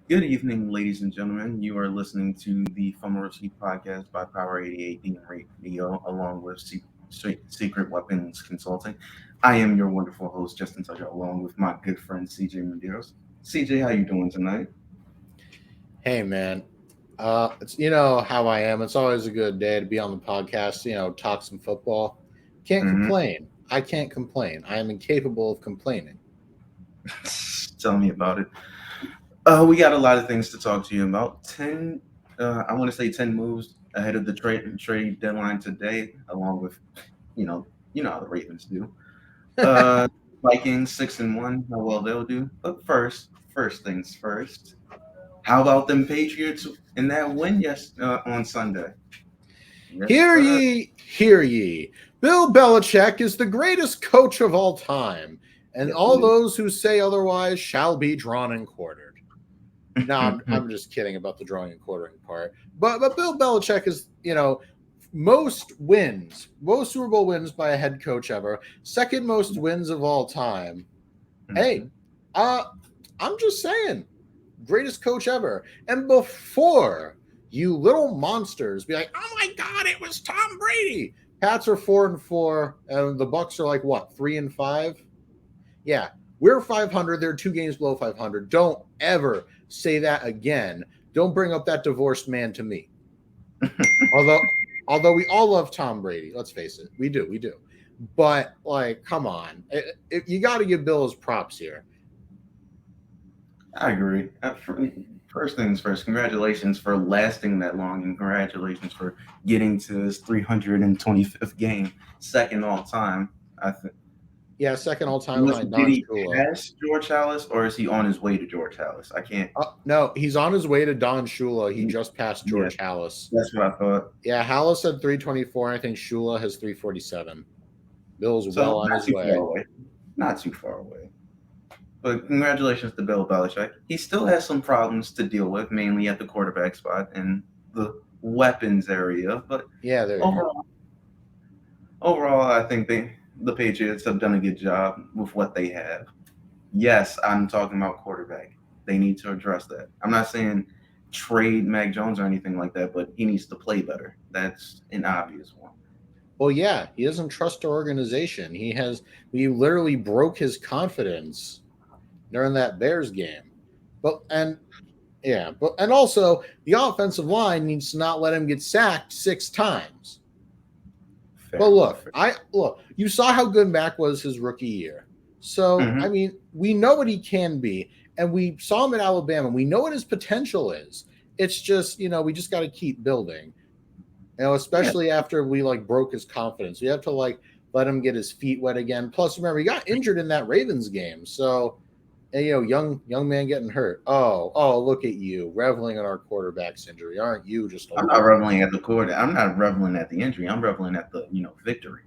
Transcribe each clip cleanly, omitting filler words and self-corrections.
Good evening, ladies and gentlemen. You are listening to the Fumblerooski podcast by Power 88 and Radio, along with Secret Weapons Consulting. I am your wonderful host, Justin Tucker, along with my good friend CJ Medeiros. CJ, how you doing tonight? Hey man, it's how I am. It's always a good day to be on the podcast. Talk some football. Can't Mm-hmm. complain. I can't complain. I am incapable of complaining. Tell me about it. We got a lot of things to talk to you about. I want to say 10 moves ahead of the trade deadline today, along with you know how the Ravens do. Uh, Vikings 6-1. How well they'll do. But first things first. How about them Patriots in that win on Sunday? Yes, Hear sir. ye, hear ye. Bill Belichick is the greatest coach of all time, and Yes, all it those who say otherwise shall be drawn and quartered. No, I'm just kidding about the drawing and quartering part. But Bill Belichick is, most wins, most Super Bowl wins by a head coach ever, second most wins of all time. Hey, Mhm. uh, I'm just saying, greatest coach ever. And before you little monsters be like, oh my God, it was Tom Brady. Pats are 4-4, and the Bucks are like what, 3-5? Yeah, we're 500. They're 2 games below 500. Don't ever say that again. Don't bring up that divorced man to me. Although, although we all love Tom Brady, let's face it, we do. But like, come on, you got to give Bill his props here. I agree. First things first, congratulations for lasting that long, and congratulations for getting to his 325th game, second all time. I think. Yeah, second all time behind Did Don he Shula. pass George Hallis, or is he on his way to George Hallis? I can't. No, he's on his way to Don Shula. He just passed Yeah, George Hallis. that's what I thought. Yeah, Hallis had 324. I think Shula has 347. Bill's well So on not his too far way. away. Not too far away. But congratulations to Bill Belichick. He still has some problems to deal with, mainly at the quarterback spot and the weapons area. But Yeah, there you go. overall, overall, I think the Patriots have done a good job with what they have. Yes, I'm talking about quarterback. They need to address that. I'm not saying trade Mac Jones or anything like that, but he needs to play better. That's an obvious one. Well, yeah, he doesn't trust our organization. We literally broke his confidence during that Bears game. But and yeah, and also the offensive line needs to not let him get sacked 6 times. But Fair enough. you saw how good Mac was his rookie year. So Hmm. I mean, we know what he can be, and we saw him at Alabama. We know what his potential is. It's just, we just got to keep building. Yeah, Especially after we like broke his confidence. We have to like let him get his feet wet again. Plus, remember, he got injured in that Ravens game. So, and, young man getting hurt. Oh, look at you reveling in our quarterback's injury. Aren't you just a I'm not loser? reveling at the quarter. I'm not reveling at the injury. I'm reveling at the victory.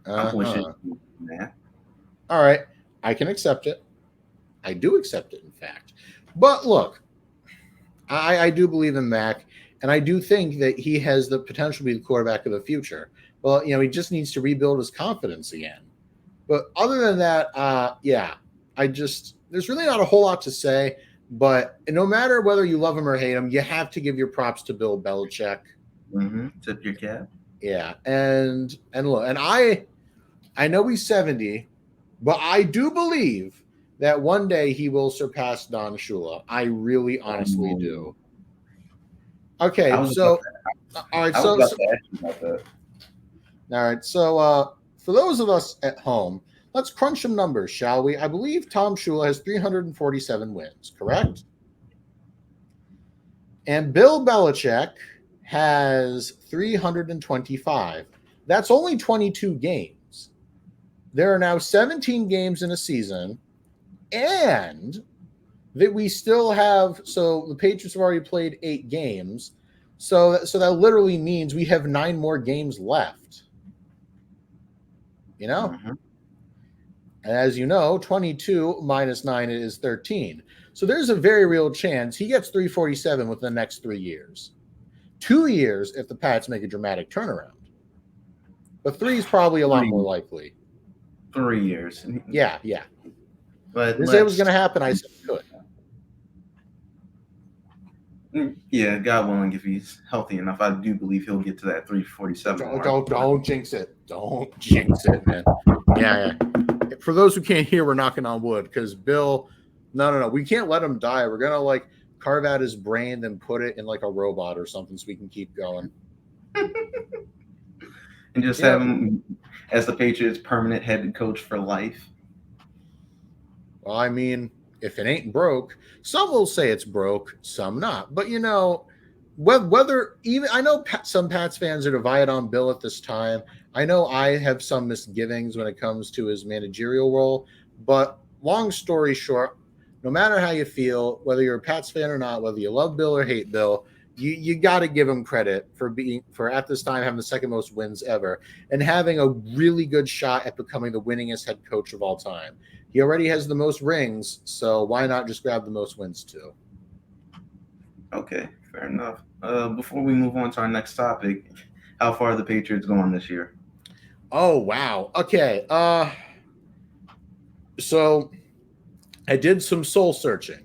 I'm wishing, Uh-huh. man. All right. I can accept it. I do accept it, in fact. But look, I do believe in Mac, and I do think that he has the potential to be the quarterback of the future. Well, he just needs to rebuild his confidence again. But other than that, yeah, there's really not a whole lot to say. But no matter whether you love him or hate him, you have to give your props to Bill Belichick. Tip your cap. Yeah, and look, and I know he's 70, but I do believe that one day he will surpass Don Shula. I really, honestly Um, do. I Okay, was about so all right, I was so, about so to ask you about that. all right, so for those of us at home, let's crunch some numbers, shall we? I believe Tom Shula has 347 wins, correct? And Bill Belichick has 325. That's only 22 games. There are now 17 games in a season, and that we still have. So the Patriots have already played 8 games. So that literally means we have 9 more games left. You know, Hmm. and as you know, 22 minus 9 is 13. So there's a very real chance he gets 347 within the next 3 years. 2 years if the Pats make a dramatic turnaround. But three is probably a lot more three likely. 3 years. Yeah. But They said it was going let's to happen. I said it could. Yeah, God willing, if he's healthy enough, I do believe he'll get to that 347 mark. Don't jinx it. Don't jinx it, man. Yeah. For those who can't hear, we're knocking on wood because Bill, no. We can't let him die. We're going to like carve out his brain and put it in like a robot or something so we can keep going. And just have him as the Patriots' permanent head coach for life. Well, I mean, if it ain't broke, some will say it's broke, some not. But whether even I know some Pats fans are divided on Bill at this time. I know I have some misgivings when it comes to his managerial role. But long story short, no matter how you feel, whether you're a Pats fan or not, whether you love Bill or hate Bill, you got to give him credit for at this time having the second most wins ever and having a really good shot at becoming the winningest head coach of all time. He already has the most rings, so why not just grab the most wins too? Okay, fair enough. Before we move on to our next topic, how far are the Patriots going this year? Oh, wow. Okay. So I did some soul searching,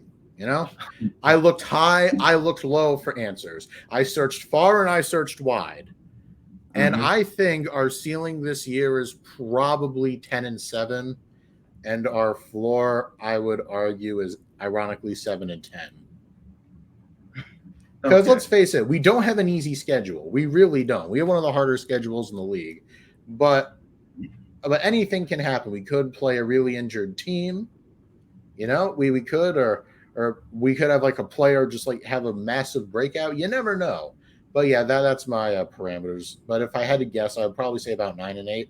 I looked high, I looked low for answers. I searched far and I searched wide. And I think our ceiling this year is probably 10-7. And our floor, I would argue, is ironically 7-10. Because let's face it, we don't have an easy schedule. We really don't. We have one of the harder schedules in the league. But anything can happen. We could play a really injured team. We could, or we could have like a player just like have a massive breakout. You never know. But yeah, that's my parameters. But if I had to guess, I would probably say about 9-8.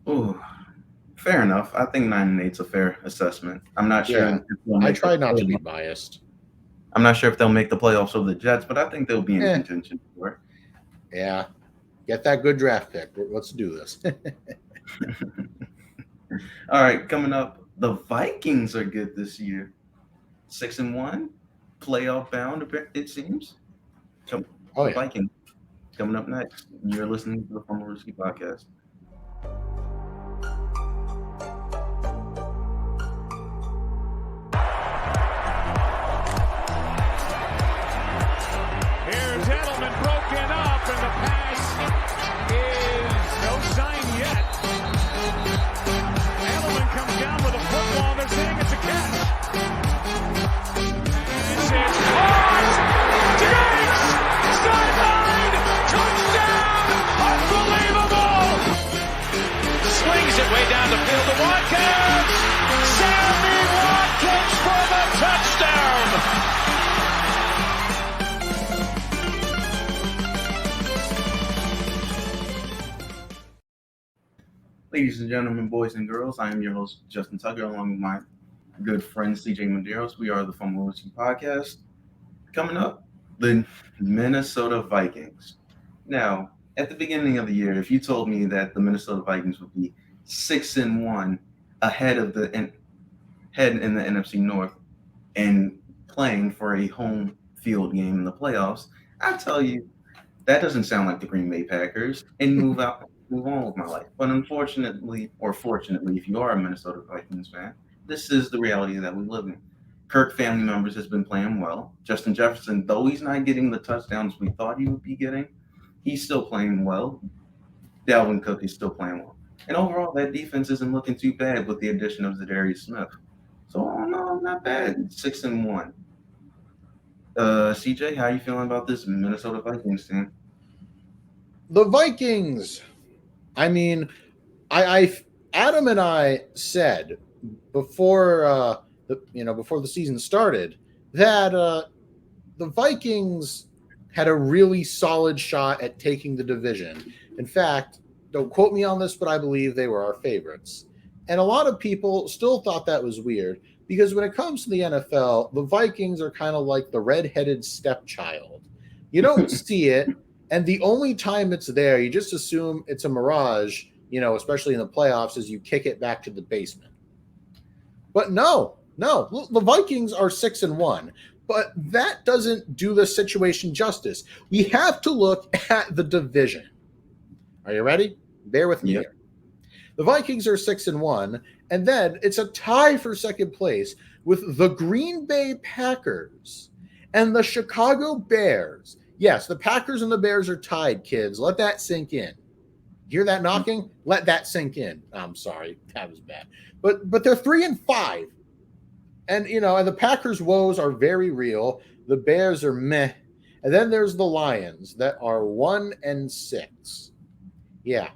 Oh, fair enough. I think 9-8 is a fair assessment. I'm not sure. Yeah, I tried not to be biased. I'm not sure if they'll make the playoffs over the Jets, but I think they'll be in contention for it. Yeah. Get that good draft pick. Let's do this. All right, coming up, the Vikings are good this year. 6-1, playoff bound, it seems. Vikings coming up next. You're listening to the Fumblerooski podcast. Ladies and gentlemen, boys and girls, I am your host, Justin Tucker, along with my good friend, CJ Medeiros. We are the Fumblerooski podcast. Coming up, the Minnesota Vikings. Now, at the beginning of the year, if you told me that the Minnesota Vikings would be 6-1 ahead in the NFC North and playing for a home field game in the playoffs, I'd tell you that doesn't sound like the Green Bay Packers and move on with my life. But unfortunately, or fortunately, if you are a Minnesota Vikings fan, this is the reality that we live in. Kirk family members has been playing well. Justin Jefferson, though he's not getting the touchdowns we thought he would be getting, he's still playing well. Dalvin Cook is still playing well. And overall, that defense isn't looking too bad with the addition of Medeiros Smith. So, no, not bad. 6-1. CJ, how are you feeling about this Minnesota Vikings team? The Vikings. I mean, Adam and I said before the season started that the Vikings had a really solid shot at taking the division. In fact, don't quote me on this, but I believe they were our favorites. And a lot of people still thought that was weird because when it comes to the NFL, the Vikings are kind of like the redheaded stepchild. You don't see it. And the only time it's there, you just assume it's a mirage, especially in the playoffs, as you kick it back to the basement. But no, the Vikings are 6-1, but that doesn't do the situation justice. We have to look at the division. Are you ready? Bear with me here. The Vikings are 6-1, and then it's a tie for second place with the Green Bay Packers And the Chicago Bears. Yes, the Packers and the Bears are tied, kids. Let that sink in. Hear that knocking? Let that sink in. I'm sorry, that was bad. But they're 3-5. And and the Packers' woes are very real. The Bears are meh. And then there's the Lions that are 1-6. Yeah.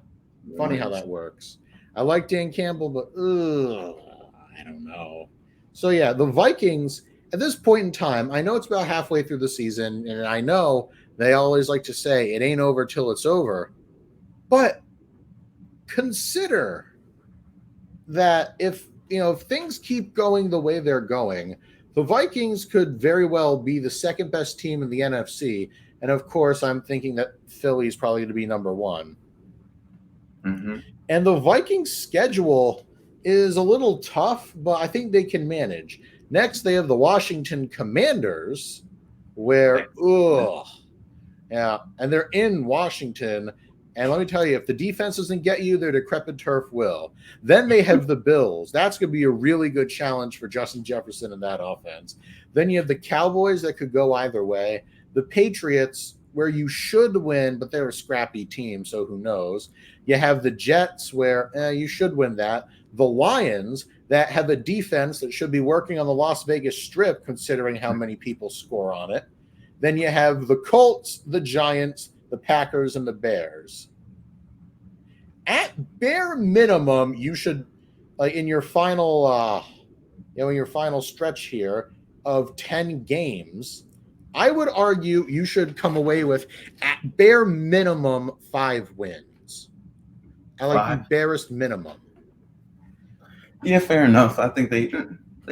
Funny how that works. I like Dan Campbell, but I don't know. So yeah, the Vikings at this point in time, I know it's about halfway through the season, and I know they always like to say it ain't over till it's over. But consider that if things keep going the way they're going, the Vikings could very well be the second best team in the NFC. And of course, I'm thinking that Philly's probably going to be number one. Mm-hmm. And the Vikings' schedule is a little tough, but I think they can manage. Next, they have the Washington Commanders, where, and they're in Washington. And let me tell you, if the defense doesn't get you, their decrepit turf will. Then they have the Bills. That's going to be a really good challenge for Justin Jefferson in that offense. Then you have the Cowboys that could go either way. The Patriots, where you should win, but they're a scrappy team, so who knows. You have the Jets, where you should win that. The Lions, that have a defense that should be working on the Las Vegas Strip, considering how many people score on it. Then you have the Colts, the Giants, the Packers, and the Bears. At bare minimum, you should, in your final, in your final stretch here of 10 games, I would argue you should come away with, at bare minimum, 5 wins. I like the barest minimum. Yeah, fair enough. I think they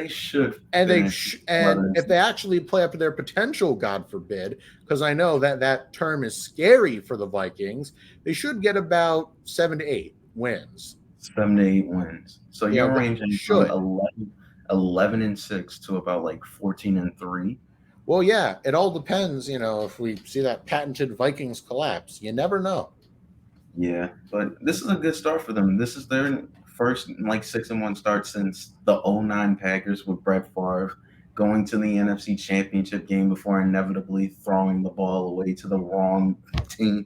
should. And if they actually play up to their potential, God forbid, because I know that term is scary for the Vikings, they should get about 7 to 8 wins. 7 to 8 wins. So you're ranging from 11-6 to about 14-3. Well, yeah, it all depends. If we see that patented Vikings collapse, you never know. Yeah, but this is a good start for them. This is their first 6-1 start since the 2009 Packers with Brett Favre going to the NFC Championship game before inevitably throwing the ball away to the wrong team.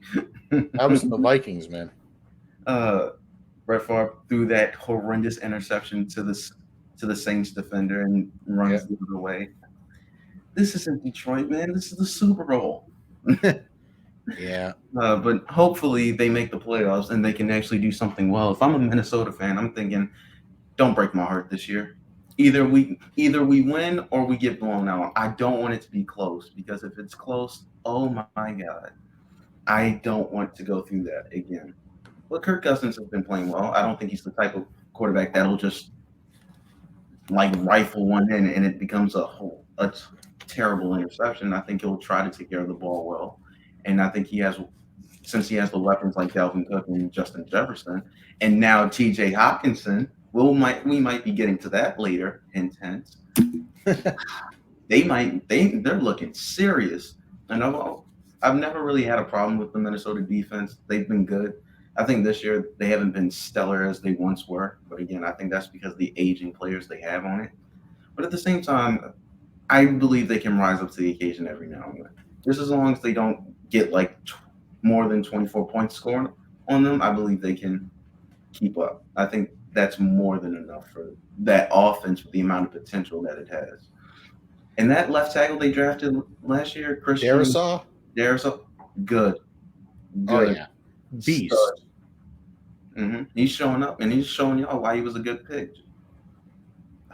That was the Vikings, man. Brett Favre threw that horrendous interception to the Saints defender and runs the other way. This isn't Detroit, man. This is the Super Bowl. Yeah. But hopefully they make the playoffs and they can actually do something well. If I'm a Minnesota fan, I'm thinking, don't break my heart this year. Either we win or we get blown out. I don't want it to be close, because if it's close, oh my God, I don't want to go through that again. But Kirk Cousins has been playing well. I don't think he's the type of quarterback that'll just rifle one in and it becomes a terrible interception. I think he'll try to take care of the ball well. And I think since he has the weapons like Dalvin Cook and Justin Jefferson, and now TJ Hawkinson, we might be getting to that later in tense. They're looking serious. And I've never really had a problem with the Minnesota defense. They've been good. I think this year they haven't been stellar as they once were. But again, I think that's because of the aging players they have on it. But at the same time, I believe they can rise up to the occasion every now and then. Just as long as they don't get more than 24 points scored on them, I believe they can keep up. I think that's more than enough for that offense with the amount of potential that it has. And that left tackle they drafted last year, Christian Darrisaw, good. Oh yeah, beast. Mm-hmm. He's showing up, and he's showing y'all why he was a good pick.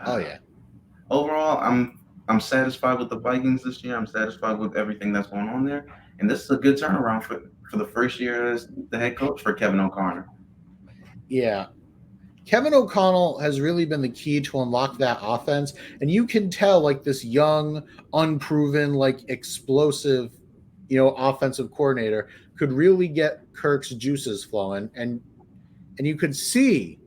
Oh yeah. Overall, I'm satisfied with the Vikings this year. I'm satisfied with everything that's going on there. And this is a good turnaround for the first year as the head coach for Kevin O'Connor. Yeah. Kevin O'Connell has really been the key to unlock that offense. And you can tell this young, unproven, explosive, offensive coordinator could really get Kirk's juices flowing. And you could see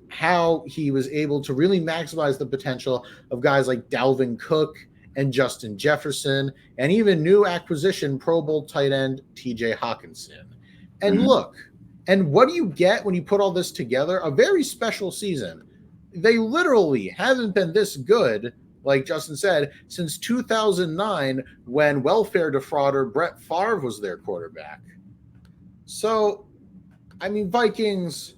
how he was able to really maximize the potential of guys like Dalvin Cook and Justin Jefferson, and even new acquisition Pro Bowl tight end TJ Hawkinson. And look, and what do you get when you put all this together? A very special season. They literally haven't been this good like Justin said, since 2009 when welfare defrauder Brett Favre was their quarterback. So, I mean, Vikings,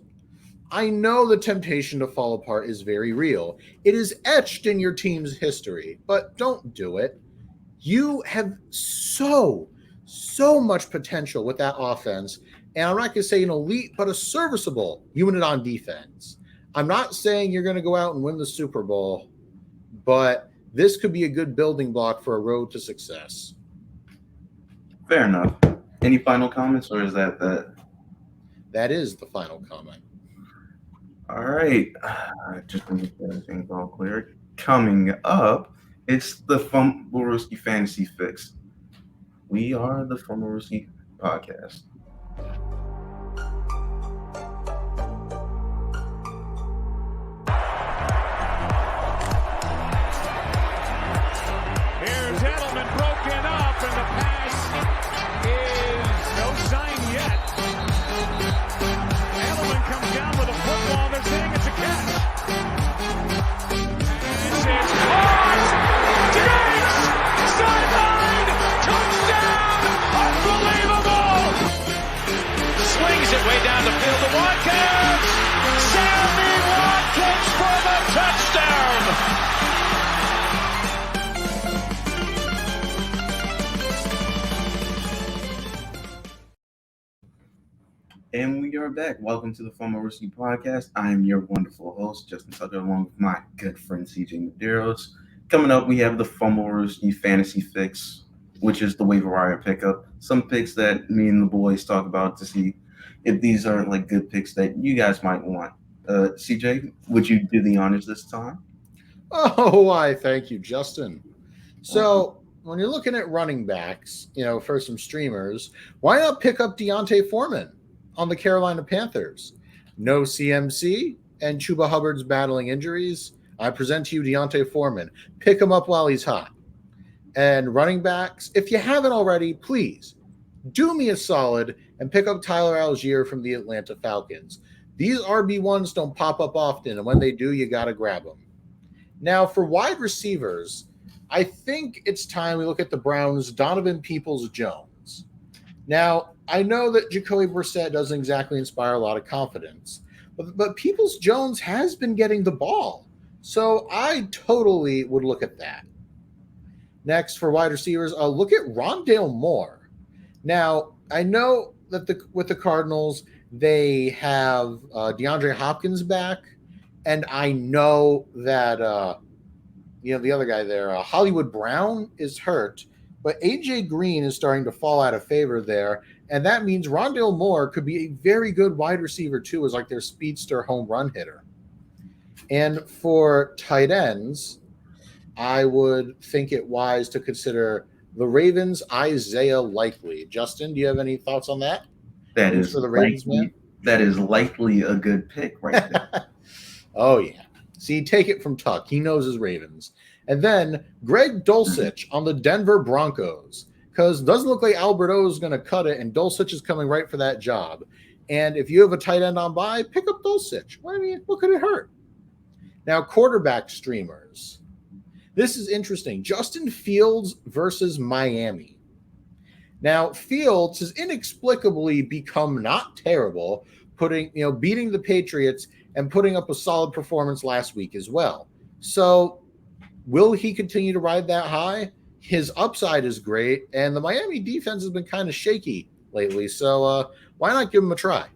I know the temptation to fall apart is very real. It is etched in your team's history, but don't do it. You have so much potential with that offense. And I'm not going to say an elite, but a serviceable unit on defense. I'm not saying you're going to go out and win the Super Bowl, but this could be a good building block for a road to success. Fair enough. Any final comments, or is that? That is the final comment. All right. Just to make everything all clear. Coming up, it's the Fumblerooski Fantasy Fix. We are the Fumblerooski Podcast. Here's Edelman broken up, and the pass is no sign yet. Edelman comes down with a football. They're saying it's a catch. It's caught! Diggs! Sideline! Touchdown! Unbelievable! Swings it way down the field to Watkins! Sammy Watkins for the touchdown! And we are back. Welcome to the Fumblerooski Podcast. I am your wonderful host, Justin Tucker, along with my good friend CJ Medeiros. Coming up, we have the Fumblerooski Fantasy Fix, which is the waiver wire pickup. Some picks that me and the boys talk about to see if these are like good picks that you guys might want. CJ, would you do the honors this time? Oh, why? Thank you, Justin. So when you're looking at running backs, for some streamers, why not pick up Deontay Foreman on the Carolina Panthers? No CMC and Chuba Hubbard's battling injuries. I present to you Deontay Foreman. Pick him up while he's hot. And running backs, if you haven't already, please do me a solid and pick up Tyler Algier from the Atlanta Falcons. These RB1s don't pop up often, and when they do, you got to grab them. Now, for wide receivers, I think it's time we look at the Browns' Donovan Peoples-Jones. Now, I know that Jacoby Brissett doesn't exactly inspire a lot of confidence, but Peoples-Jones has been getting the ball. So I totally would look at that. Next, for wide receivers, I'll look at Rondale Moore. Now, I know that with the Cardinals, they have DeAndre Hopkins back, and I know that the other guy there, Hollywood Brown, is hurt, but AJ Green is starting to fall out of favor there, and that means Rondale Moore could be a very good wide receiver too, as like their speedster home run hitter. And for tight ends, I would think it wise to consider the Ravens' Isaiah Likely. Justin, do you have any thoughts on that? That is for the Ravens, man. That is likely a good pick right there. Oh, yeah. See, take it from Tuck. He knows his Ravens. And then Greg Dulcich on the Denver Broncos, because it doesn't look like Alberto is going to cut it, and Dulcich is coming right for that job. And if you have a tight end on bye, pick up Dulcich. I mean, what could it hurt? Now, quarterback streamers. This is interesting. Justin Fields versus Miami. Now, Fields has inexplicably become not terrible, beating the Patriots and putting up a solid performance last week as well. So, will he continue to ride that high? His upside is great, and the Miami defense has been kind of shaky lately. So, why not give him a try?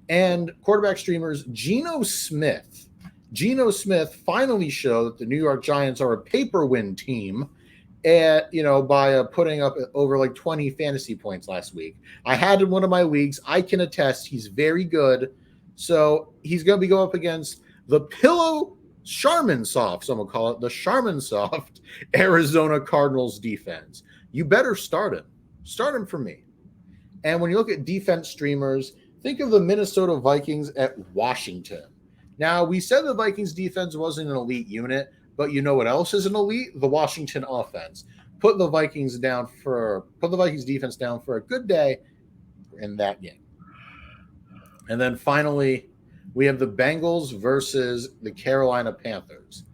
And quarterback streamers, Geno Smith. Geno Smith finally showed that the New York Giants are a paper win team, by putting up over like 20 fantasy points last week. I had in one of my leagues. I can attest he's very good. So he's going to be going up against the Pillow Charmin Soft, someone call it the Charmin Soft Arizona Cardinals defense. You better start him. Start him for me. And when you look at defense streamers, think of the Minnesota Vikings at Washington. Now, we said the Vikings defense wasn't an elite unit, but you know what else is an elite? The Washington offense. Put the Vikings defense down for a good day in that game. And then finally, we have the Bengals versus the Carolina Panthers.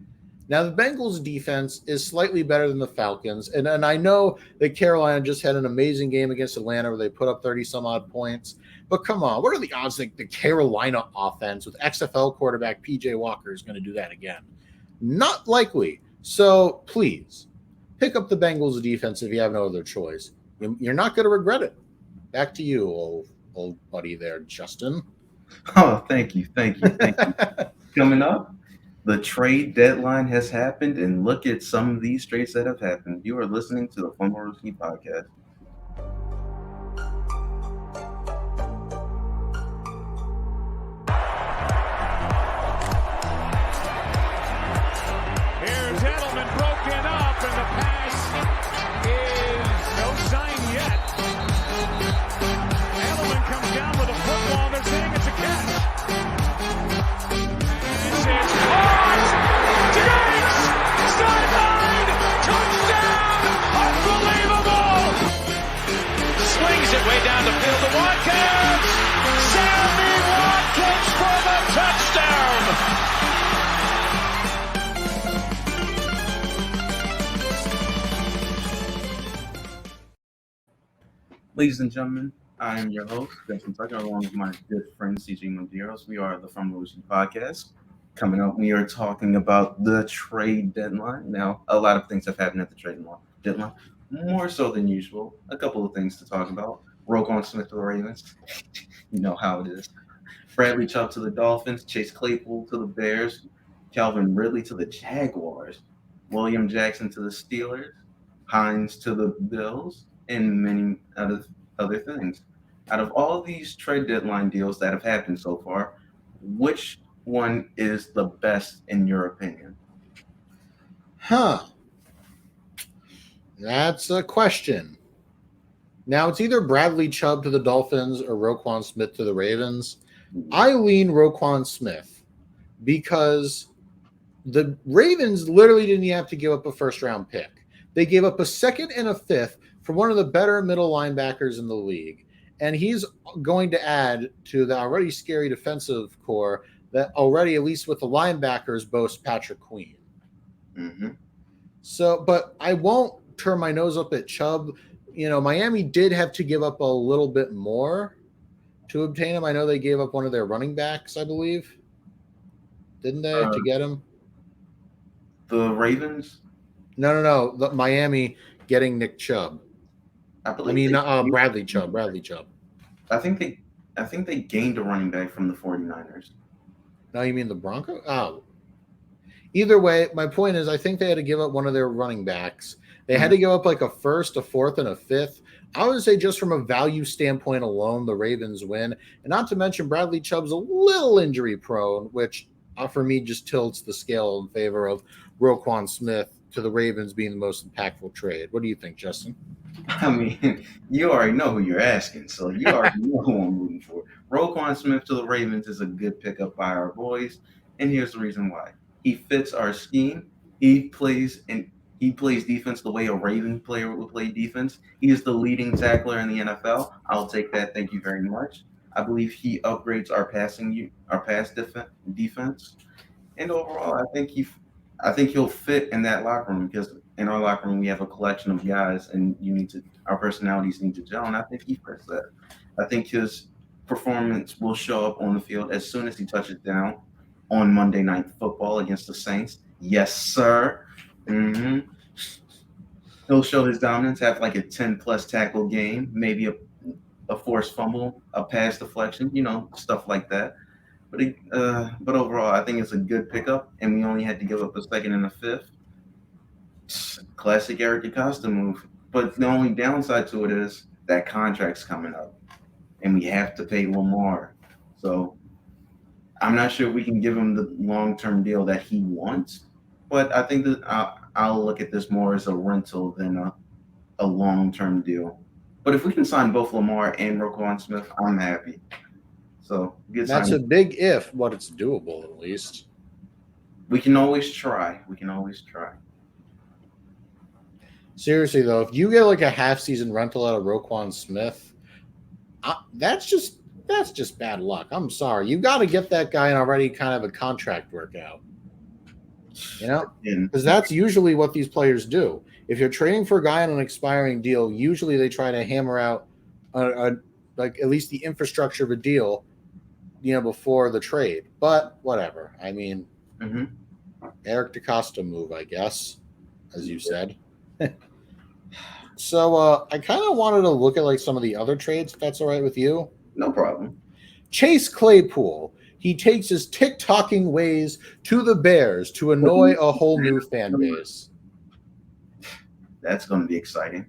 Now, the Bengals defense is slightly better than the Falcons. And I know that Carolina just had an amazing game against Atlanta where they put up 30-some-odd points. But come on, what are the odds that the Carolina offense with XFL quarterback P.J. Walker is going to do that again? Not likely. So please, pick up the Bengals defense if you have no other choice. You're not going to regret it. Back to you, old buddy there, Justin. Oh, thank you. Coming up, the trade deadline has happened, and look at some of these trades that have happened. You are listening to the Fumblerooski podcast. Here's Edelman broken up, and the pass is no sign yet. Edelman comes down with a football. They're saying it's a catch. This is caught. Diggs! Sideline! Touchdown! Unbelievable! Swings it way down the field to Watkins. Sammy Watkins for the touchdown. Ladies and gentlemen, I am your host, Justin Tucker, along with my good friend, CJ Medeiros. We are the Fumblerooski podcast. Coming up, we are talking about the trade deadline. Now, a lot of things have happened at the trade deadline, more so than usual. A couple of things to talk about. Roquan Smith to the Ravens. You know how it is. Bradley Chubb to the Dolphins. Chase Claypool to the Bears. Calvin Ridley to the Jaguars. William Jackson to the Steelers. Hines to the Bills. And many other things. Out of all of these trade deadline deals that have happened so far, which one is the best in your opinion? That's a question. Now, it's either Bradley Chubb to the Dolphins or Roquan Smith to the Ravens. I lean Roquan Smith because the Ravens literally didn't have to give up a first-round pick. They gave up a second and a fifth for one of the better middle linebackers in the league. And he's going to add to the already scary defensive core that already, at least with the linebackers, boasts Patrick Queen. Mm-hmm. So, but I won't turn my nose up at Chubb. Miami did have to give up a little bit more to obtain him. I know they gave up one of their running backs, I believe. Didn't they, to get him? The Ravens? No. The Miami getting Nick Chubb. Bradley Chubb. I think they gained a running back from the 49ers. No, you mean the Broncos? Oh. Either way, my point is I think they had to give up one of their running backs. They had to give up like a first, a fourth, and a fifth. I would say just from a value standpoint alone, the Ravens win. And not to mention Bradley Chubb's a little injury prone, which for me just tilts the scale in favor of Roquan Smith to the Ravens being the most impactful trade. What do you think, Justin? I mean, you already know who you're asking, so you already know who I'm rooting for. Roquan Smith to the Ravens is a good pickup by our boys, and here's the reason why. He fits our scheme. He plays defense the way a Raven player would play defense. He is the leading tackler in the NFL. I'll take that. Thank you very much. I believe he upgrades our pass defense, and overall, I think he'll fit in that locker room because in our locker room we have a collection of guys, and our personalities need to gel, and I think he fits that. I think his performance will show up on the field as soon as he touches down on Monday Night Football against the Saints. Yes, sir. Mm-hmm. He'll show his dominance, have like a 10-plus tackle game, maybe a forced fumble, a pass deflection, stuff like that. But overall, I think it's a good pickup, and we only had to give up a second and a fifth. Classic Eric Acosta move. But the only downside to it is that contract's coming up, and we have to pay Lamar. So I'm not sure we can give him the long-term deal that he wants, but I think that I'll look at this more as a rental than a long-term deal. But if we can sign both Lamar and Roquan Smith, I'm happy. So that's a big if, but it's doable at least. We can always try. Seriously though, if you get like a half-season rental out of Roquan Smith, that's just bad luck. I'm sorry. You got to get that guy and already kind of a contract workout. Because that's usually what these players do. If you're trading for a guy on an expiring deal, usually they try to hammer out like at least the infrastructure of a deal, before the trade. But whatever. I mean, Eric DaCosta move, I guess, as you said. So I kind of wanted to look at like some of the other trades, if that's all right with you. No problem. Chase Claypool. He takes his TikToking ways to the Bears to annoy a whole new fan base. That's going to be exciting.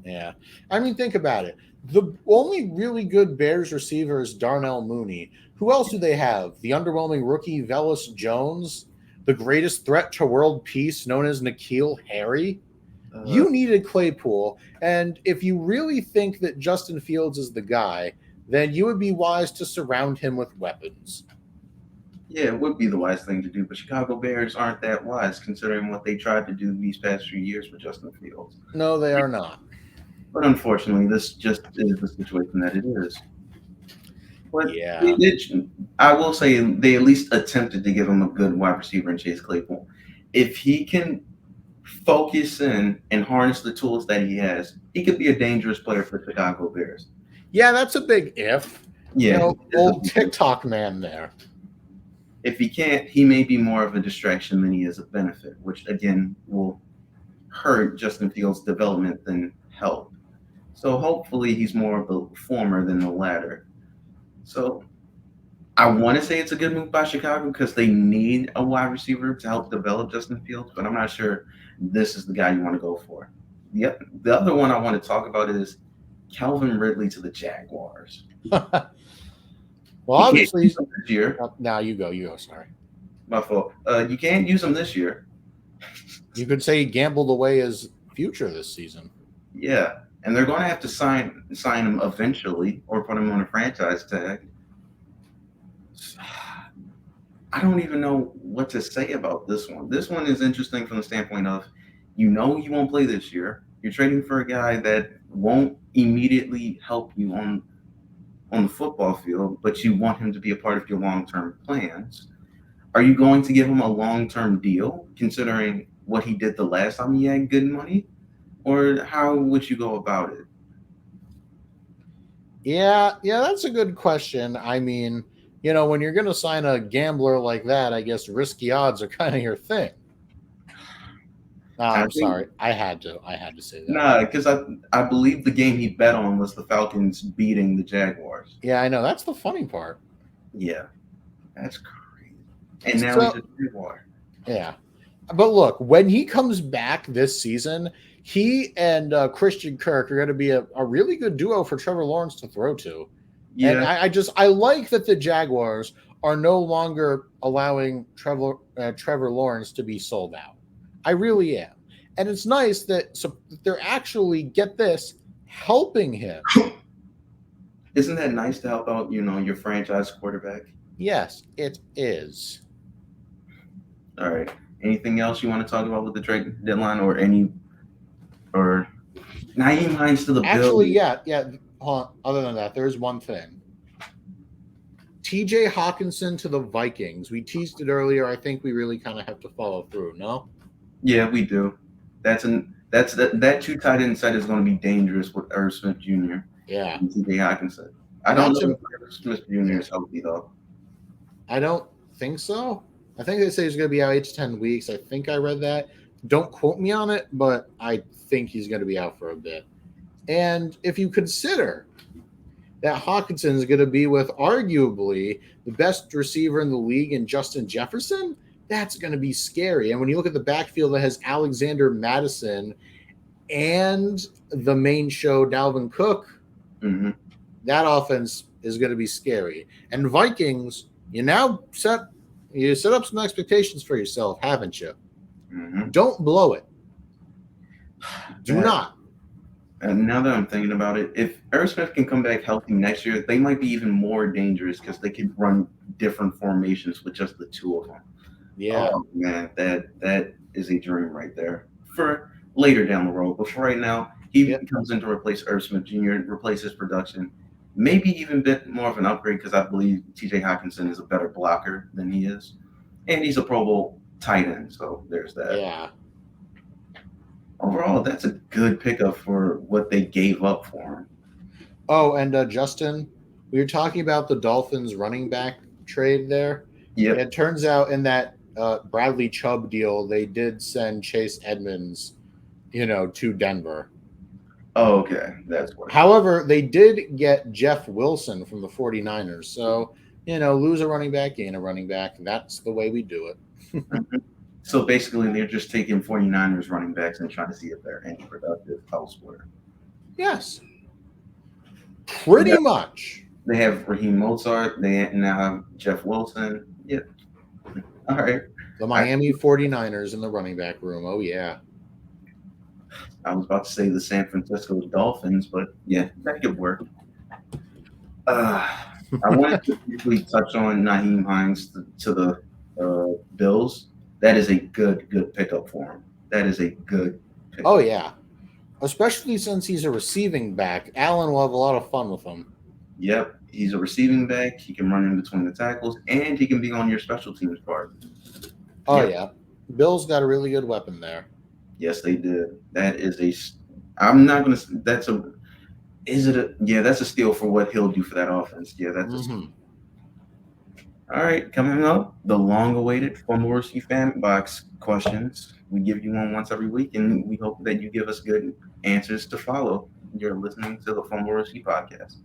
Yeah. I mean, think about it. The only really good Bears receiver is Darnell Mooney. Who else do they have? The underwhelming rookie Velus Jones, the greatest threat to world peace known as N'Keal Harry. You needed Claypool, and if you really think that Justin Fields is the guy, then you would be wise to surround him with weapons. Yeah, it would be the wise thing to do, but Chicago Bears aren't that wise considering what they tried to do these past few years with Justin Fields. No, they are not. But unfortunately, this just is the situation that it is. But yeah, I will say they at least attempted to give him a good wide receiver in Chase Claypool. If he can focus in and harness the tools that he has, he could be a dangerous player for Chicago Bears. Yeah, that's a big if. Yeah, old TikTok man there. If he can't, he may be more of a distraction than he is a benefit, which again will hurt Justin Fields' development than help. So hopefully he's more of the former than the latter. So I want to say it's a good move by Chicago because they need a wide receiver to help develop Justin Fields, but I'm not sure this is the guy you want to go for. Yep. The other one I want to talk about is Calvin Ridley to the Jaguars. Well, obviously, this year. Now you go. Sorry. My fault. You can't use him this year. You could say he gambled away his future this season. Yeah, and they're going to have to sign him eventually or put him on a franchise tag. I don't even know what to say about this one. This one is interesting from the standpoint of, you won't play this year. You're trading for a guy that won't immediately help you on the football field, but you want him to be a part of your long-term plans. Are you going to give him a long-term deal, considering what he did the last time he had good money? Or how would you go about it? Yeah, that's a good question. I mean, when you're going to sign a gambler like that, I guess risky odds are kind of your thing. I'm sorry. I had to say that. Nah, because I believe the game he bet on was the Falcons beating the Jaguars. Yeah, I know. That's the funny part. Yeah. That's crazy. And now he's a Jaguar. Yeah. But look, when he comes back this season, he and Christian Kirk are going to be a really good duo for Trevor Lawrence to throw to. Yeah. And I like that the Jaguars are no longer allowing Trevor Lawrence to be sold out. I really am. And it's nice that they're actually, get this, helping him. Isn't that nice to help out, your franchise quarterback? Yes, it is. All right. Anything else you want to talk about with the trade deadline or Nyheim Hines to the Bills? Actually, yeah. Other than that, there's one thing. TJ Hawkinson to the Vikings. We teased it earlier. I think we really kind of have to follow through, no? Yeah, we do. That two tight end set is going to be dangerous with Irv Smith Jr. Yeah. And TJ Hawkinson. I don't know if Irv Smith Jr. is healthy though. I don't think so. I think they say he's going to be out 8 to 10 weeks. I think I read that. Don't quote me on it, but I think he's going to be out for a bit. And if you consider that Hawkinson is going to be with arguably the best receiver in the league in Justin Jefferson, that's going to be scary. And when you look at the backfield that has Alexander Madison and the main show, Dalvin Cook, that offense is going to be scary. And Vikings, you set up some expectations for yourself, haven't you? Don't blow it. Do not. And now that I'm thinking about it, if Irv Smith can come back healthy next year, they might be even more dangerous because they could run different formations with just the two of them. Yeah. Oh, man, that is a dream right there for later down the road. But for right now, he comes in to replace Irv Smith Jr., replace his production, maybe even a bit more of an upgrade because I believe TJ Hawkinson is a better blocker than he is. And he's a Pro Bowl tight end. So there's that. Yeah. Overall, that's a good pickup for what they gave up for him. Oh, and Justin, we were talking about the Dolphins running back trade there. Yep. It turns out in that Bradley Chubb deal, they did send Chase Edmonds, to Denver. Oh, okay. That's what. However, they did get Jeff Wilson from the 49ers. So, lose a running back, gain a running back. That's the way we do it. So basically, they're just taking 49ers running backs and trying to see if they're any productive elsewhere. Yes. Pretty much. They have Raheem Mozart. They now have Jeff Wilson. Yep. All right. The Miami 49ers in the running back room. Oh, yeah. I was about to say the San Francisco Dolphins, but yeah, that could work. I wanted to briefly touch on Naheem Hines to the Bills. That is a good pickup for him. That is a good pickup. Oh, yeah. Especially since he's a receiving back. Allen will have a lot of fun with him. Yep. He's a receiving back. He can run in between the tackles, and he can be on your special teams part. Oh, Yep. yeah. Bill's got a really good weapon there. Yes, they did. That is I'm not going to – that's a – that's a steal for what he'll do for that offense. Yeah, that's a steal. All right, coming up, the long-awaited Fumblerooski fan box questions. We give you one once every week, and we hope that you give us good answers to follow. You're listening to the Fumblerooski podcast.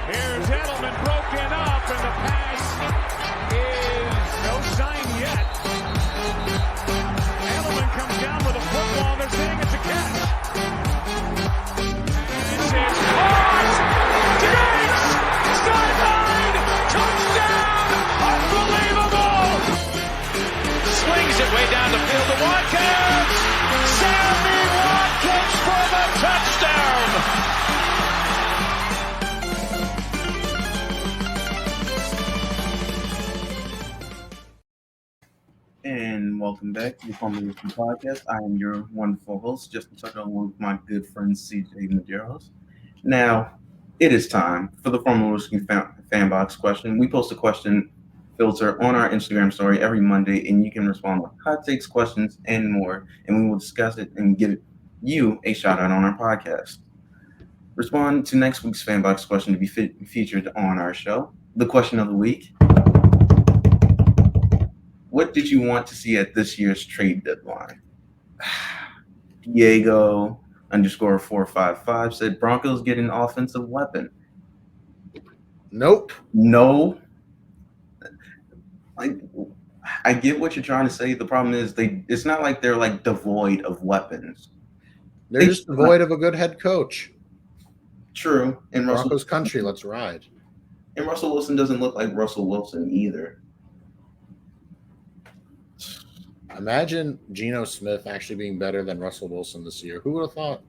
Here's Edelman broken up, and the pass is no sign yet. Edelman comes down with a football. They're saying it's a catch. This is caught. Diggs! Sideline! Touchdown! Unbelievable! Swings it way down the field to Watkins. Sammy Watkins for the touchdown. And welcome back to the Fumblerooski podcast. I am your wonderful host, Justin Tucker, along with my good friend CJ Medeiros. Now, it is time for the Fumblerooski fan box question. We post a question filter on our Instagram story every Monday, and you can respond with hot takes, questions, and more, and we will discuss it and give you a shout out on our podcast. Respond to next week's fan box question to be featured on our show. The question of the week: what did you want to see at this year's trade deadline? Diego _455 said Broncos get an offensive weapon. Nope. No. I get what you're trying to say. The problem is it's not like they're like devoid of weapons. They're just devoid of a good head coach. True. And Broncos country, let's ride. And Russell Wilson doesn't look like Russell Wilson either. Imagine Geno Smith actually being better than Russell Wilson this year. Who would have thought?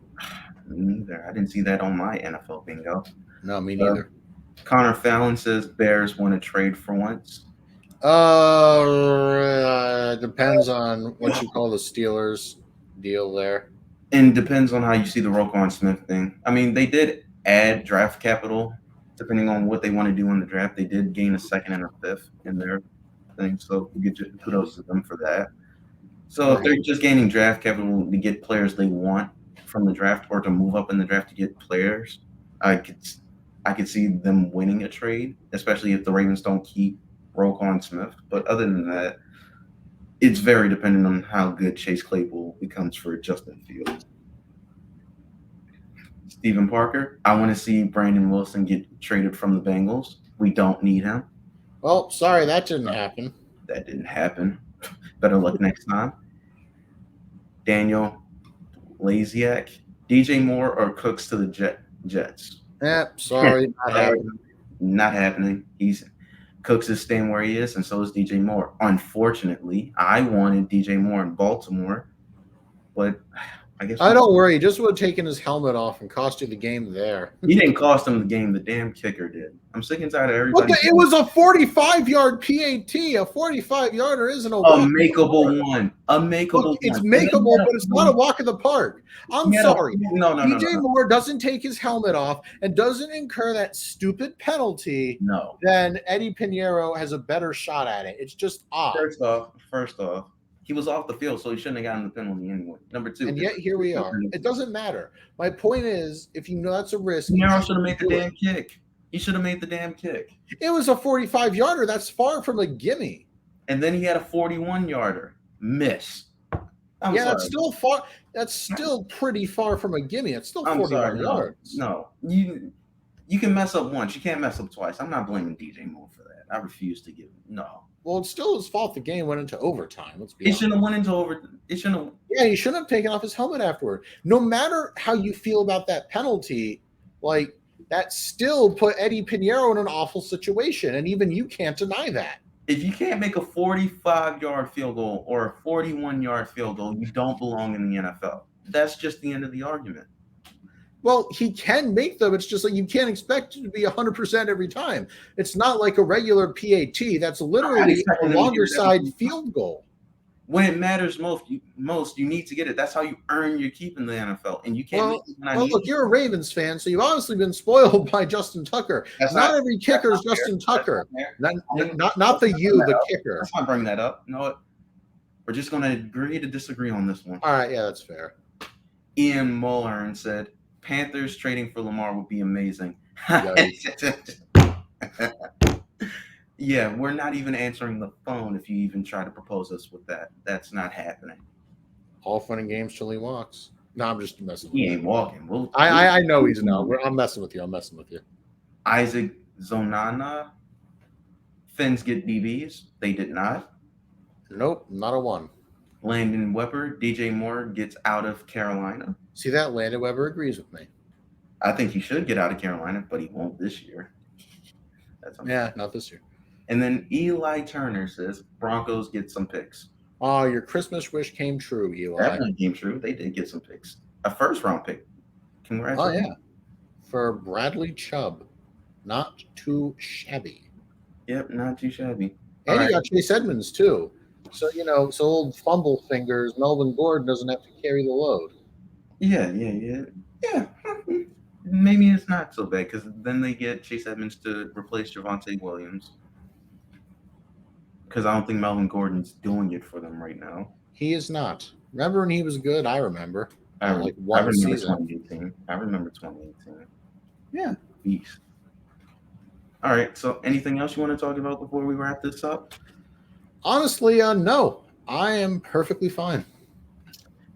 Neither. I didn't see that on my NFL bingo. No, me neither. Connor Fallon says Bears want to trade for once. Depends on what you call the Steelers deal there. And depends on how you see the Roquan Smith thing. I mean, they did add draft capital depending on what they want to do in the draft. They did gain a second and a fifth in their thing, so kudos to them for that. So if they're just gaining draft capital to get players they want from the draft or to move up in the draft to get players, I could see them winning a trade, especially if the Ravens don't keep Roquan Smith. But other than that, it's very dependent on how good Chase Claypool becomes for Justin Fields. Stephen Parker, I want to see Brandon Wilson get traded from the Bengals. We don't need him. Well, sorry, that didn't happen. That didn't happen. Better luck next time. Daniel Laziak, DJ Moore or Cooks to the Jets? Sorry, not happening. Not happening. Cooks is staying where he is, and so is DJ Moore. Unfortunately, I wanted DJ Moore in Baltimore, but I guess I don't worry. He just would have taken his helmet off and cost you the game there. he didn't cost him the game. The damn kicker did. I'm sick and tired of everybody. It was a 45-yard PAT. A 45-yarder isn't a makeable one. A makeable Look, it's one. makeable, but it's not a walk in the park. I'm sorry. No. DJ Moore doesn't take his helmet off and doesn't incur that stupid penalty. No. Then Eddie Pinheiro has a better shot at it. It's just odd. First off, he was off the field, so he shouldn't have gotten the penalty anyway. Number two. And yet here we are. It doesn't matter. My point is, if you know that's a risk, Pinheiro should have made the damn kick. He should have made the damn kick. It was a 45-yarder. That's far from a gimme. And then he had a 41-yarder miss. I'm sorry. That's still far. That's still pretty far from a gimme. It's still 41 yards. No, you can mess up once. You can't mess up twice. I'm not blaming DJ Moore for that. I refuse to give him. No. Well, it's still his fault. The game went into overtime. Let's be honest. It shouldn't have went into overtime. It shouldn't have. Yeah, he shouldn't have taken off his helmet afterward. No matter how you feel about that penalty, like that still put Eddie Pinheiro in an awful situation, and even you can't deny that. If you can't make a 45-yard field goal or a 41-yard field goal, you don't belong in the NFL. That's just the end of the argument. Well, he can make them. It's just like you can't expect it to be 100% every time. It's not like a regular PAT. That's literally a longer side field goal. When it matters most, you need to get it. That's how you earn your keep in the NFL. And you can't. Look, you're a Ravens fan, so you've obviously been spoiled by Justin Tucker. Not every kicker is Justin Tucker. Not the kicker. Let's not bring that up. You know what? We're just going to agree to disagree on this one. All right, yeah, that's fair. Ian Mulhern said, Panthers trading for Lamar would be amazing. Yeah, we're not even answering the phone if you even try to propose us with that. That's not happening. All fun and games till he walks. No, I'm just messing with you. He ain't walking. I know he's not. I'm messing with you. Isaac Zonana. Finns get DBs. They did not. Nope, not a one. Landon Weber. DJ Moore gets out of Carolina. See that? Landon Weber agrees with me. I think he should get out of Carolina, but he won't this year. Not this year. And then Eli Turner says Broncos get some picks. Oh, your Christmas wish came true, Eli. That came true. They did get some picks. A first-round pick. Congratulations. Oh, yeah. For Bradley Chubb. Not too shabby. Yep, not too shabby. And you got Chase Edmonds, too. So, so old fumble fingers, Melvin Gordon doesn't have to carry the load. Yeah. Maybe it's not so bad because then they get Chase Edmonds to replace Javonte Williams. Because I don't think Melvin Gordon's doing it for them right now. He is not. Remember when he was good? I remember. I remember season. 2018. I remember 2018. Yeah. Beast. All right. So anything else you want to talk about before we wrap this up? Honestly, no. I am perfectly fine.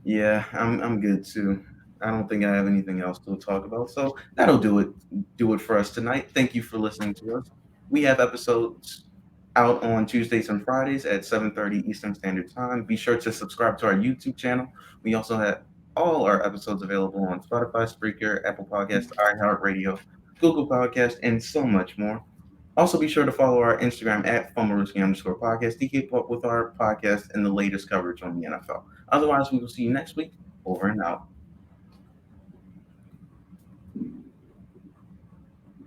Yeah, I'm good too. I don't think I have anything else to talk about. So that'll do it for us tonight. Thank you for listening to us. We have episodes out on Tuesdays and Fridays at 7:30 Eastern Standard Time. Be sure to subscribe to our YouTube channel. We also have all our episodes available on Spotify, Spreaker, Apple Podcasts, iHeartRadio, Google Podcasts, and so much more. Also, be sure to follow our Instagram at Fumblerooski_podcast to keep up with our podcast and the latest coverage on the NFL. Otherwise, we will see you next week. Over and out.